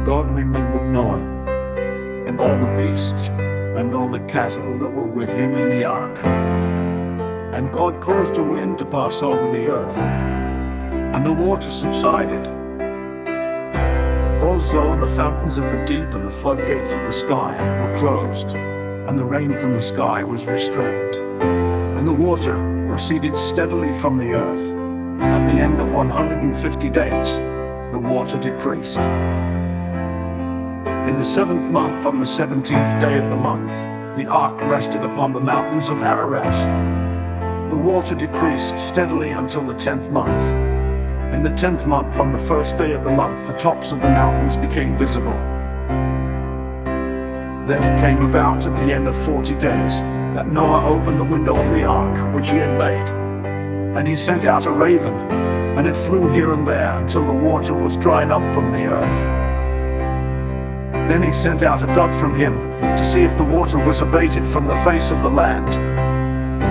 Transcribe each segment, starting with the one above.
God remembered Noah, and all the beasts, and all the cattle that were with him in the ark. And God caused a wind to pass over the earth, and the water subsided. Also the fountains of the deep and the floodgates of the sky were closed, and the rain from the sky was restrained. And the water receded steadily from the earth. At the end of 150 days, the water decreased. In the 7th month, on the 17th day of the month, the ark rested upon the mountains of Ararat. The water decreased steadily until the 10th month. In the 10th month, on the 1st day of the month, the tops of the mountains became visible. Then it came about at the end of 40 days that Noah opened the window of the ark which he had made. And he sent out a raven, and it flew here and there until the water was dried up from the earth. Then he sent out a dove from him to see if the water was abated from the face of the land.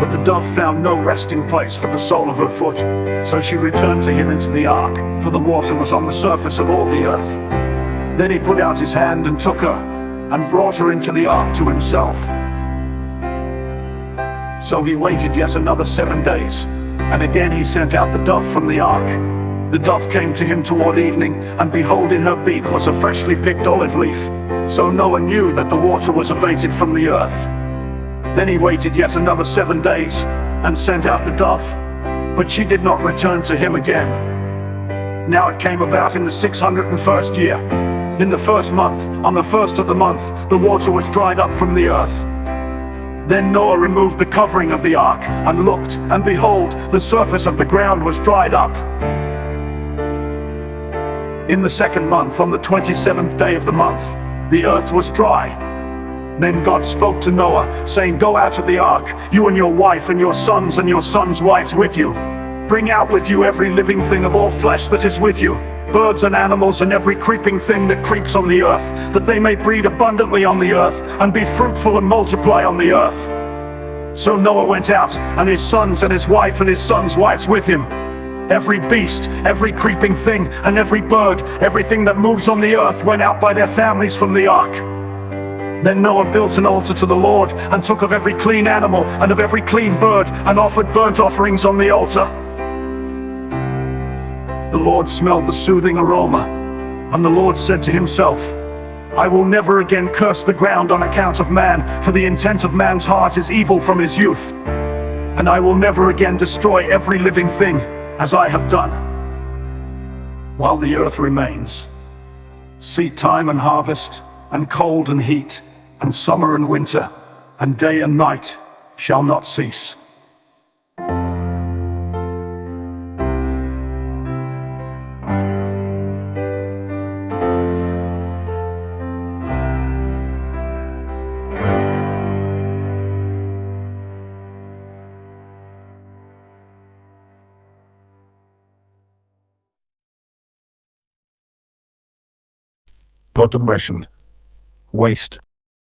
But the dove found no resting place for the sole of her foot, so she returned to him into the ark, for the water was on the surface of all the earth. Then he put out his hand and took her, and brought her into the ark to himself. So he waited yet another 7 days, and again he sent out the dove from the ark. The dove came to him toward evening, and behold, in her beak was a freshly picked olive leaf. So Noah knew that the water was abated from the earth. Then he waited yet another 7 days, and sent out the dove, but she did not return to him again. Now it came about in the 601st year, in the 1st month, on the 1st of the month, the water was dried up from the earth. Then Noah removed the covering of the ark, and looked, and behold, the surface of the ground was dried up. In the 2nd month, on the 27th day of the month, the earth was dry. Then God spoke to Noah, saying, Go out of the ark, you and your wife and your sons and your sons' wives with you. Bring out with you every living thing of all flesh that is with you, birds and animals and every creeping thing that creeps on the earth, that they may breed abundantly on the earth, and be fruitful and multiply on the earth. So Noah went out, and his sons and his wife and his sons' wives with him. Every beast, every creeping thing, and every bird, everything that moves on the earth went out by their families from the ark. Then Noah built an altar to the Lord, and took of every clean animal and of every clean bird, and offered burnt offerings on the altar. The Lord smelled the soothing aroma, and the Lord said to himself, I will never again curse the ground on account of man, for the intent of man's heart is evil from his youth. And I will never again destroy every living thing, as I have done. While the earth remains, seed time and harvest, and cold and heat, and summer and winter, and day and night shall not cease. Automation. Waste.